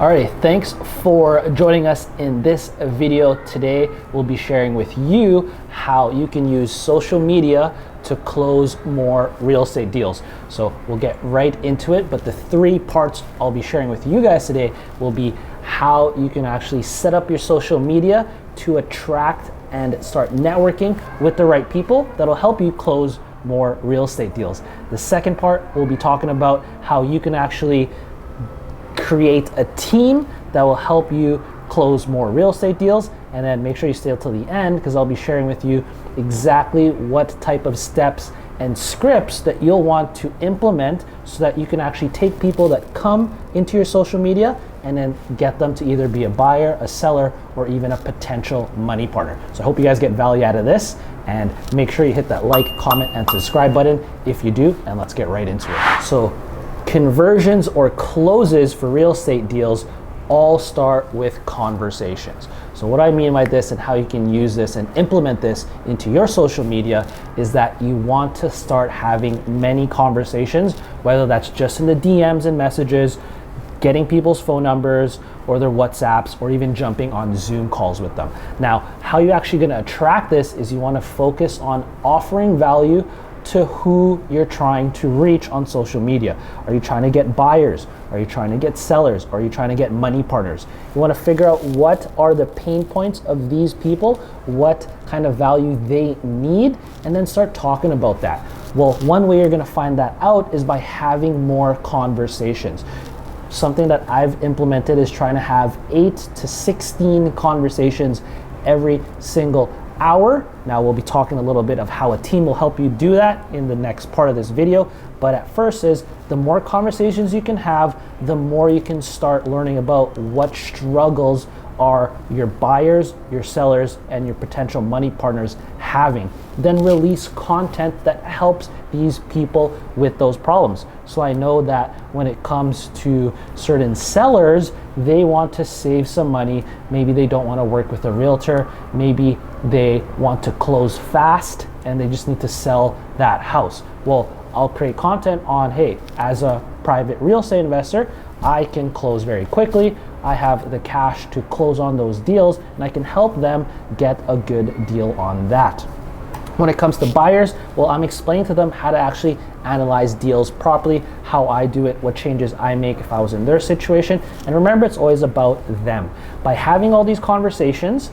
Alrighty, thanks for joining us in this video. Today, we'll be sharing with you how you can use social media to close more real estate deals. So we'll get right into it, but the three parts I'll be sharing with you guys today will be how you can actually set up your social media to attract and start networking with the right people that'll help you close more real estate deals. The second part, we'll be talking about how you can actually create a team that will help you close more real estate deals. And then make sure you stay till the end, because I'll be sharing with you exactly what type of steps and scripts that you'll want to implement so that you can actually take people that come into your social media and then get them to either be a buyer, a seller, or even a potential money partner. So I hope you guys get value out of this, and make sure you hit that like, comment, and subscribe button if you do, and let's get right into it. So conversions or closes for real estate deals all start with conversations. So what I mean by this and how you can use this and implement this into your social media is that you want to start having many conversations, whether that's just in the DMs and messages, getting people's phone numbers or their WhatsApps, or even jumping on Zoom calls with them. Now, how you're actually gonna attract this is you wanna focus on offering value to who you're trying to reach on social media. Are you trying to get buyers? Are you trying to get sellers? Are you trying to get money partners? You want to figure out what are the pain points of these people, what kind of value they need, and then start talking about that. Well, one way you're going to find that out is by having more conversations. Something that I've implemented is trying to have 8 to 16 conversations every single hour. Now we'll be talking a little bit of how a team will help you do that in the next part of this video. But at first is the more conversations you can have, the more you can start learning about what struggles are your buyers, your sellers, and your potential money partners having. Then release content that helps these people with those problems. So I know that when it comes to certain sellers, they want to save some money. Maybe they don't want to work with a realtor. Maybe they want to close fast and they just need to sell that house. Well, I'll create content on, hey, as a private real estate investor, I can close very quickly. I have the cash to close on those deals, and I can help them get a good deal on that. When it comes to buyers, well, I'm explaining to them how to actually analyze deals properly, how I do it, what changes I make if I was in their situation. And remember, it's always about them. By having all these conversations,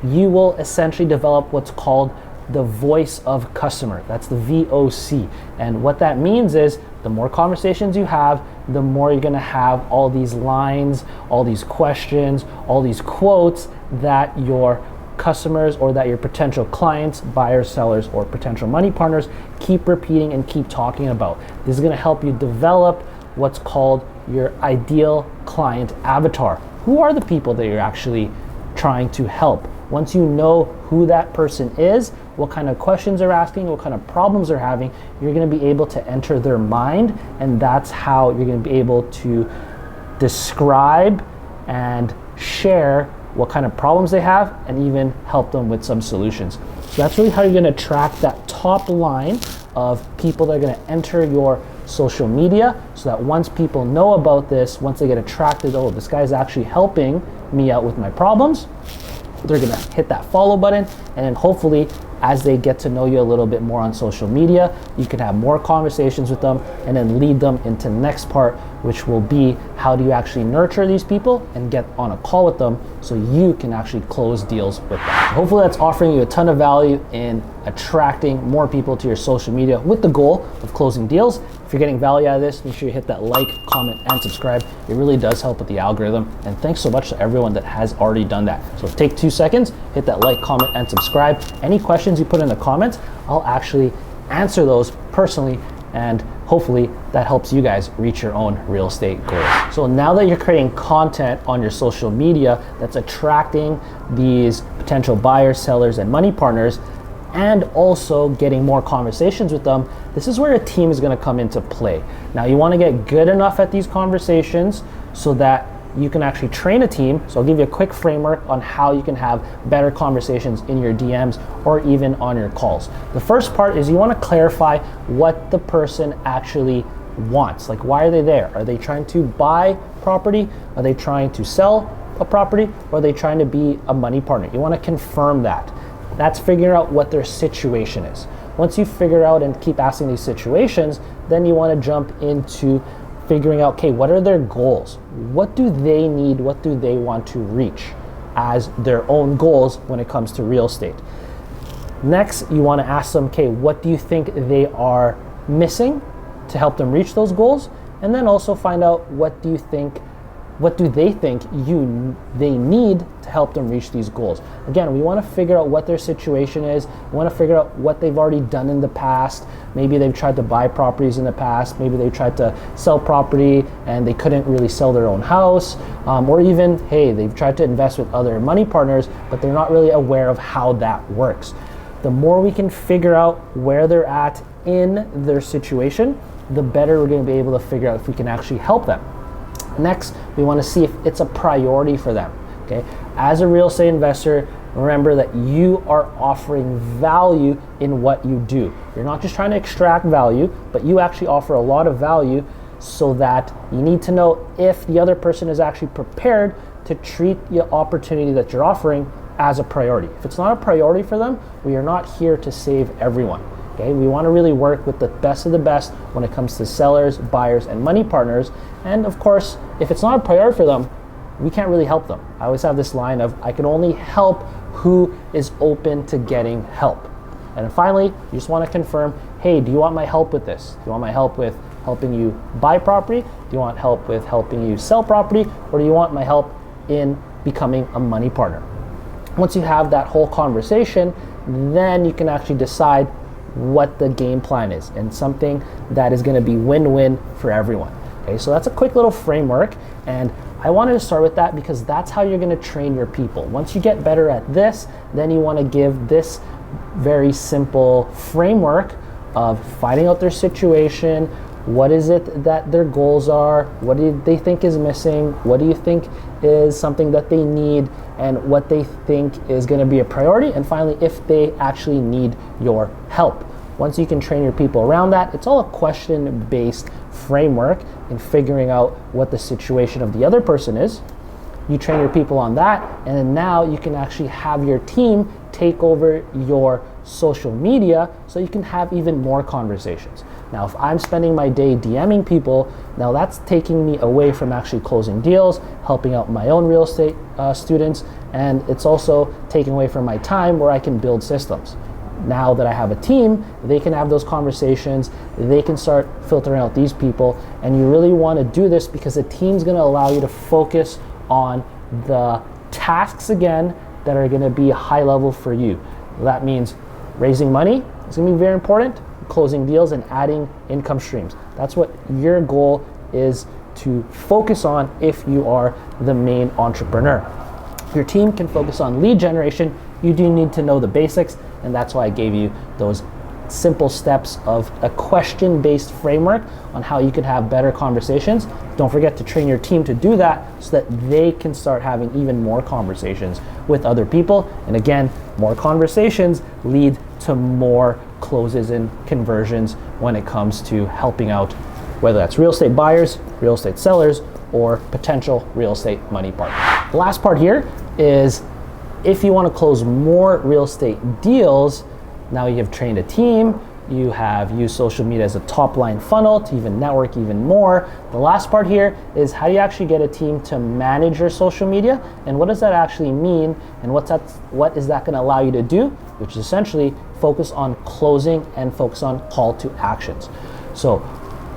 you will essentially develop what's called the voice of customer. That's the VOC. And what that means is the more conversations you have, the more you're gonna have all these lines, all these questions, all these quotes that your customers or that your potential clients, buyers, sellers, or potential money partners keep repeating and keep talking about. This is gonna help you develop what's called your ideal client avatar. Who are the people that you're actually trying to help? Once you know who that person is, what kind of questions they're asking, what kind of problems they're having, you're gonna be able to enter their mind, and that's how you're gonna be able to describe and share what kind of problems they have and even help them with some solutions. So that's really how you're gonna attract that top line of people that are gonna enter your social media, so that once people know about this, once they get attracted, oh, this guy's actually helping me out with my problems, they're gonna hit that follow button, and then hopefully as they get to know you a little bit more on social media, you can have more conversations with them and then lead them into the next part, which will be how do you actually nurture these people and get on a call with them so you can actually close deals with them. Hopefully that's offering you a ton of value in attracting more people to your social media with the goal of closing deals. If you're getting value out of this, make sure you hit that like, comment, and subscribe. It really does help with the algorithm. And thanks so much to everyone that has already done that. So take 2 seconds, hit that like, comment, and subscribe. Any questions you put in the comments, I'll actually answer those personally, and hopefully that helps you guys reach your own real estate goals. So now that you're creating content on your social media that's attracting these potential buyers, sellers, and money partners, and also getting more conversations with them, this is where a team is gonna come into play. Now you wanna get good enough at these conversations so that you can actually train a team. So I'll give you a quick framework on how you can have better conversations in your DMs or even on your calls. The first part is you want to clarify what the person actually wants. Like, why are they there? Are they trying to buy property? Are they trying to sell a property? Or are they trying to be a money partner? You want to confirm that. That's figuring out what their situation is. Once you figure out and keep asking these situations, then you want to jump into figuring out, okay, what are their goals? What do they need? What do they want to reach as their own goals when it comes to real estate? Next, you want to ask them, okay, what do you think they are missing to help them reach those goals? And then also find out what do they think they need to help them reach these goals. Again, we want to figure out what their situation is. We want to figure out what they've already done in the past. Maybe they've tried to buy properties in the past. Maybe they've tried to sell property and they couldn't really sell their own house. Or even, hey, they've tried to invest with other money partners, but they're not really aware of how that works. The more we can figure out where they're at in their situation, the better we're going to be able to figure out if we can actually help them. Next, we want to see if it's a priority for them. Okay, as a real estate investor, remember that you are offering value in what you do. You're not just trying to extract value, but you actually offer a lot of value, so that you need to know if the other person is actually prepared to treat the opportunity that you're offering as a priority. If it's not a priority for them, we are not here to save everyone. Okay, we want to really work with the best of the best when it comes to sellers, buyers, and money partners. And of course, if it's not a priority for them, we can't really help them. I always have this line of, I can only help who is open to getting help. And finally, you just want to confirm, hey, do you want my help with this? Do you want my help with helping you buy property? Do you want help with helping you sell property? Or do you want my help in becoming a money partner? Once you have that whole conversation, then you can actually decide what the game plan is, and something that is going to be win-win for everyone. Okay, so that's a quick little framework, and I wanted to start with that because that's how you're going to train your people. Once you get better at this, then you want to give this very simple framework of finding out their situation. What is it that their goals are? What do they think is missing? What do you think is something that they need? And what they think is going to be a priority? And finally, if they actually need your help. Once you can train your people around that, it's all a question-based framework in figuring out what the situation of the other person is. You train your people on that, and then now you can actually have your team take over your social media so you can have even more conversations. Now, if I'm spending my day DMing people, now that's taking me away from actually closing deals, helping out my own real estate students, and it's also taking away from my time where I can build systems. Now that I have a team, they can have those conversations, they can start filtering out these people, and you really want to do this because the team's going to allow you to focus on the tasks again that are going to be high level for you. That means raising money is going to be very important, closing deals, and adding income streams. That's what your goal is to focus on if you are the main entrepreneur. Your team can focus on lead generation. You do need to know the basics, and that's why I gave you those simple steps of a question-based framework on how you can have better conversations. Don't forget to train your team to do that so that they can start having even more conversations with other people. And again, more conversations lead to more closes and conversions when it comes to helping out, whether that's real estate buyers, real estate sellers, or potential real estate money partners. The last part here is if you want to close more real estate deals, now you have trained a team, you have used social media as a top line funnel to even network even more. The last part here is how do you actually get a team to manage your social media, and what does that actually mean, and what is that going to allow you to do, which is essentially focus on closing and focus on call to actions. So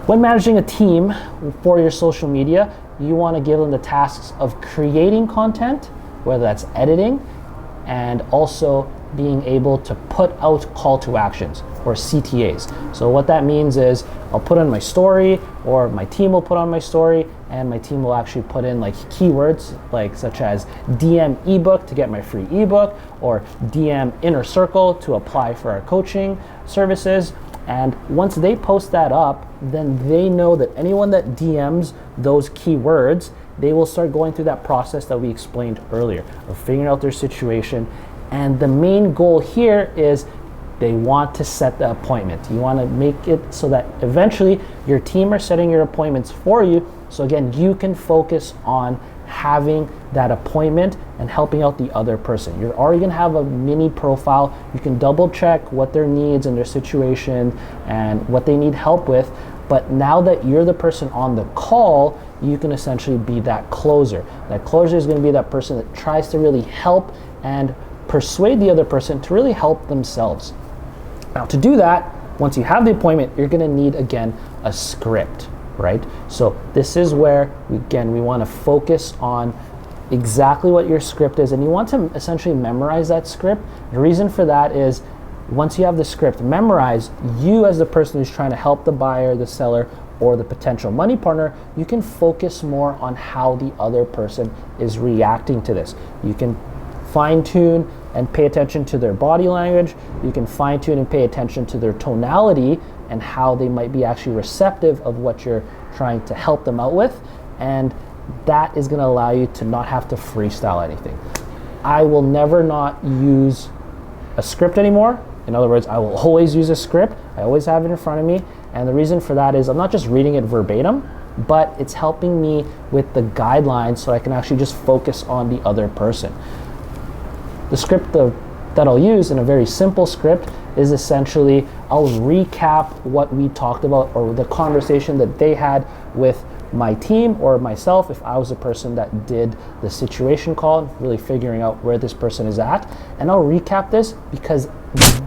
when managing a team for your social media, you want to give them the tasks of creating content, whether that's editing, and also being able to put out call to actions, or CTAs. So what that means is I'll put on my story, or my team will put on my story, and my team will actually put in like keywords like such as DM ebook to get my free ebook, or DM inner circle to apply for our coaching services. And once they post that up, then they know that anyone that DMs those keywords, they will start going through that process that we explained earlier of figuring out their situation. And the main goal here is They want to set the appointment. You want to make it so that eventually your team are setting your appointments for you. So again, you can focus on having that appointment and helping out the other person. You're already going to have a mini profile. You can double check what their needs and their situation and what they need help with. But now that you're the person on the call, you can essentially be that closer. That closer is going to be that person that tries to really help and persuade the other person to really help themselves. Now, to do that, once you have the appointment, you're going to need, again, a script, right? So this is where, we want to focus on exactly what your script is, and you want to essentially memorize that script. The reason for that is, once you have the script memorized, you as the person who's trying to help the buyer, the seller, or the potential money partner, you can focus more on how the other person is reacting to this. You can fine-tune and pay attention to their body language. You can fine-tune and pay attention to their tonality and how they might be actually receptive of what you're trying to help them out with. And that is going to allow you to not have to freestyle anything. I will never not use a script anymore. In other words, I will always use a script. I always have it in front of me. And the reason for that is I'm not just reading it verbatim, but it's helping me with the guidelines so I can actually just focus on the other person. The script that I'll use in a very simple script is essentially, I'll recap what we talked about or the conversation that they had with my team or myself if I was the person that did the situation call, really figuring out where this person is at. And I'll recap this because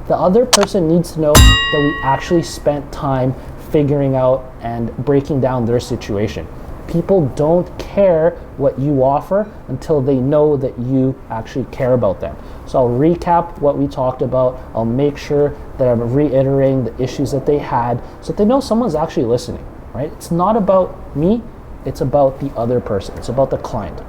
the other person needs to know that we actually spent time figuring out and breaking down their situation. People don't care what you offer until they know that you actually care about them. So I'll recap what we talked about. I'll make sure that I'm reiterating the issues that they had so that they know someone's actually listening, right? It's not about me, it's about the other person. It's about the client.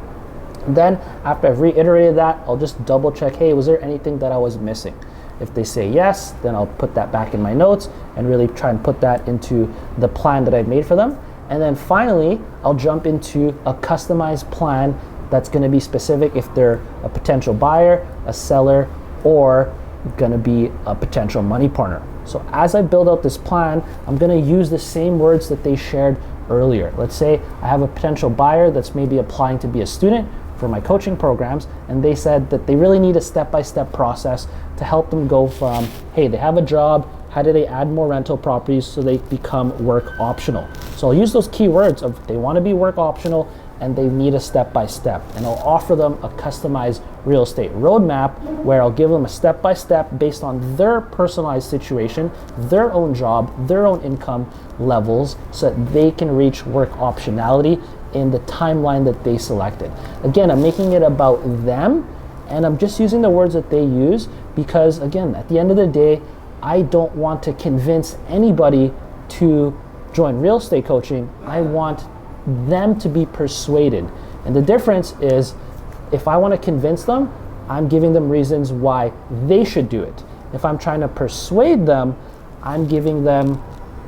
And then after I've reiterated that, I'll just double check, hey, was there anything that I was missing? If they say yes, then I'll put that back in my notes and really try and put that into the plan that I've made for them. And then finally, I'll jump into a customized plan that's going to be specific if they're a potential buyer, a seller, or going to be a potential money partner. So as I build out this plan, I'm going to use the same words that they shared earlier. Let's say I have a potential buyer that's maybe applying to be a student for my coaching programs, and they said that they really need a step-by-step process to help them go from, hey, they have a job, how do they add more rental properties so they become work optional? So I'll use those keywords of they want to be work optional and they need a step-by-step. And I'll offer them a customized real estate roadmap where I'll give them a step-by-step based on their personalized situation, their own job, their own income levels, so that they can reach work optionality in the timeline that they selected. Again, I'm making it about them, and I'm just using the words that they use because, again, at the end of the day, I don't want to convince anybody to join real estate coaching. I want them to be persuaded. And the difference is, if I want to convince them, I'm giving them reasons why they should do it. If I'm trying to persuade them, I'm giving them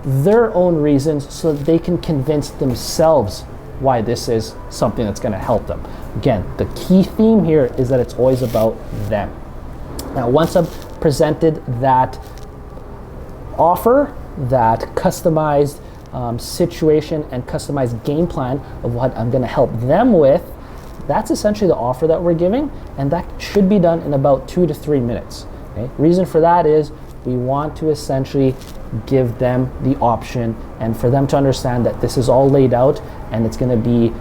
their own reasons so that they can convince themselves why this is something that's going to help them. Again, the key theme here is that it's always about them. Now, once I've presented that offer, that customized situation and customized game plan of what I'm going to help them with, that's essentially the offer that we're giving, and that should be done in about 2 to 3 minutes. Okay? Reason for that is we want to essentially give them the option and for them to understand that this is all laid out and it's going to be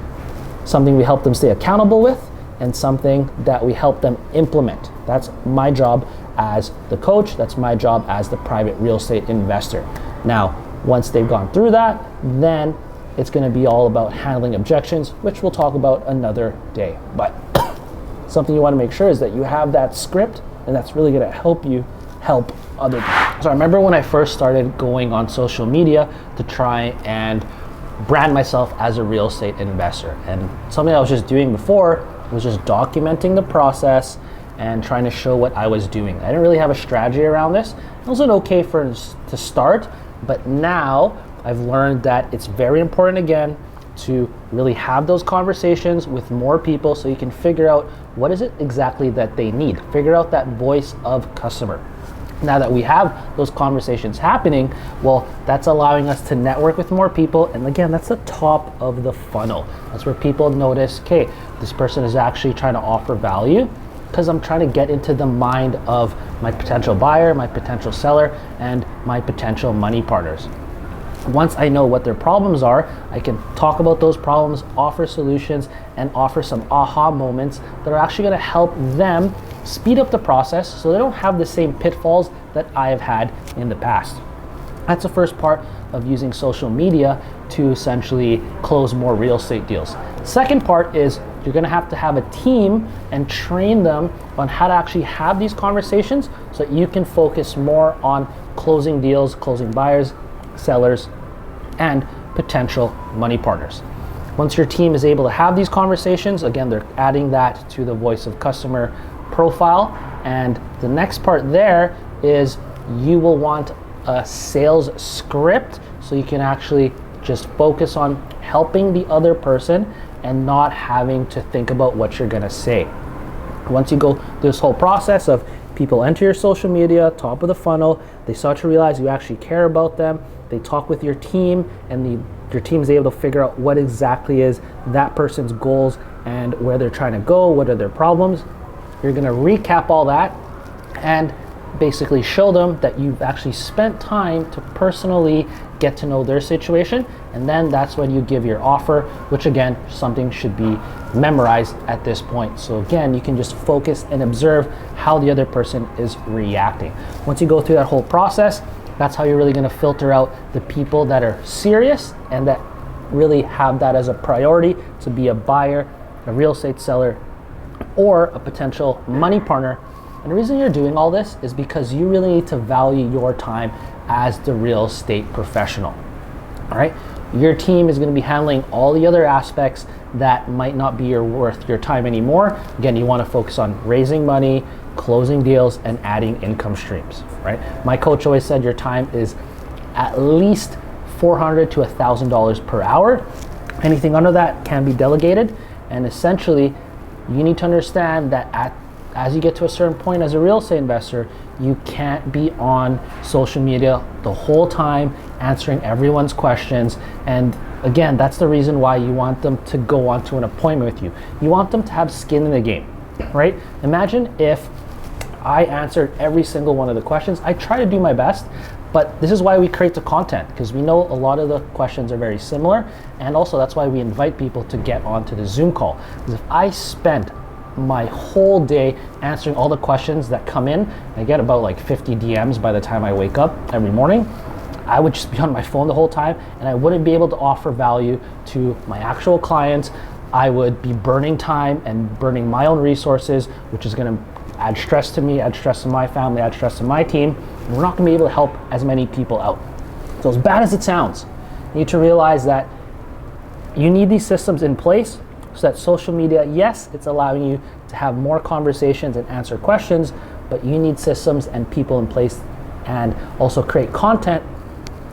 something we help them stay accountable with and something that we help them implement. That's my job as the coach. That's my job as the private real estate investor. Now, once they've gone through that, then it's going to be all about handling objections, which we'll talk about another day. But something you want to make sure is that you have that script, and that's really going to help you help other people. So I remember when I first started going on social media to try and brand myself as a real estate investor. And something I was just doing before was just documenting the process and trying to show what I was doing. I didn't really have a strategy around this. It was okay to start, but now I've learned that it's very important again to really have those conversations with more people so you can figure out what is it exactly that they need. Figure out that voice of customer. Now that we have those conversations happening, well, that's allowing us to network with more people. And again, that's the top of the funnel. That's where people notice, okay, this person is actually trying to offer value, because I'm trying to get into the mind of my potential buyer, my potential seller, and my potential money partners. Once I know what their problems are, I can talk about those problems, offer solutions, and offer some aha moments that are actually going to help them speed up the process so they don't have the same pitfalls that I have had in the past. That's the first part of using social media to essentially close more real estate deals. Second part is you're going to have a team and train them on how to actually have these conversations so that you can focus more on closing deals, closing buyers, sellers, and potential money partners. Once your team is able to have these conversations, again, they're adding that to the voice of customer profile. And the next part there is you will want a sales script so you can actually just focus on helping the other person and not having to think about what you're gonna say. Once you go through this whole process of people enter your social media, top of the funnel, they start to realize you actually care about them, they talk with your team, and your team is able to figure out what exactly is that person's goals and where they're trying to go, what are their problems. You're gonna recap all that and basically show them that you've actually spent time to personally get to know their situation, and then that's when you give your offer, which again, something should be memorized at this point. So again, you can just focus and observe how the other person is reacting. Once you go through that whole process, that's how you're really gonna filter out the people that are serious and that really have that as a priority to be a buyer, a real estate seller, or a potential money partner. And the reason you're doing all this is because you really need to value your time as the real estate professional. All right, your team is going to be handling all the other aspects that might not be worth your time anymore. Again, you want to focus on raising money, closing deals, and adding income streams. Right? My coach always said your time is at least $400 to $1,000 per hour. Anything under that can be delegated, and essentially, you need to understand that as you get to a certain point as a real estate investor, you can't be on social media the whole time answering everyone's questions. And again, that's the reason why you want them to go onto an appointment with you. You want them to have skin in the game, right? Imagine if I answered every single one of the questions. I try to do my best, but this is why we create the content, because we know a lot of the questions are very similar. And also that's why we invite people to get onto the Zoom call. Because if I spent my whole day answering all the questions that come in, I get about like 50 DMs by the time I wake up every morning, I would just be on my phone the whole time and I wouldn't be able to offer value to my actual clients. I would be burning time and burning my own resources, which is going to add stress to me, add stress to my family, add stress to my team, and we're not going to be able to help as many people out. So as bad as it sounds, you need to realize that you need these systems in place so that social media, yes, it's allowing you to have more conversations and answer questions, but you need systems and people in place and also create content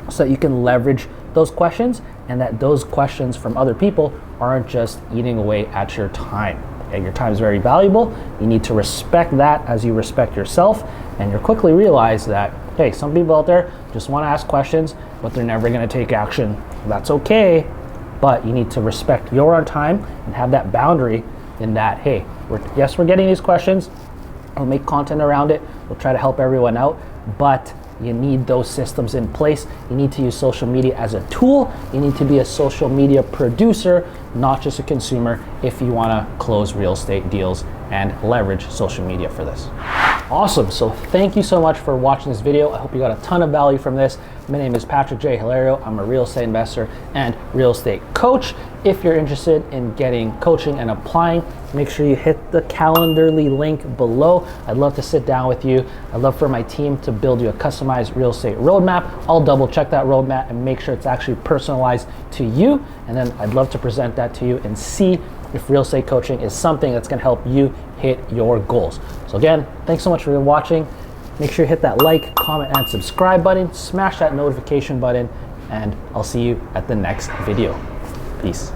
so that you can leverage those questions and that those questions from other people aren't just eating away at your time. Okay, your time is very valuable. You need to respect that as you respect yourself, and you'll quickly realize that, hey, some people out there just want to ask questions, but they're never going to take action. That's okay. But you need to respect your own time and have that boundary in that, hey, we're getting these questions, we'll make content around it, we'll try to help everyone out, but you need those systems in place. You need to use social media as a tool. You need to be a social media producer, not just a consumer, if you want to close real estate deals and leverage social media for this. Awesome, so thank you so much for watching this video. I hope you got a ton of value from this. My name is Patrick J. Hilario. I'm a real estate investor and real estate coach. If you're interested in getting coaching and applying, make sure you hit the Calendly link below. I'd love to sit down with you. I'd love for my team to build you a customized real estate roadmap. I'll double check that roadmap and make sure it's actually personalized to you. And then I'd love to present that to you and see if real estate coaching is something that's gonna help you hit your goals. So again, thanks so much for watching. Make sure you hit that like, comment, and subscribe button. Smash that notification button, and I'll see you at the next video. Peace.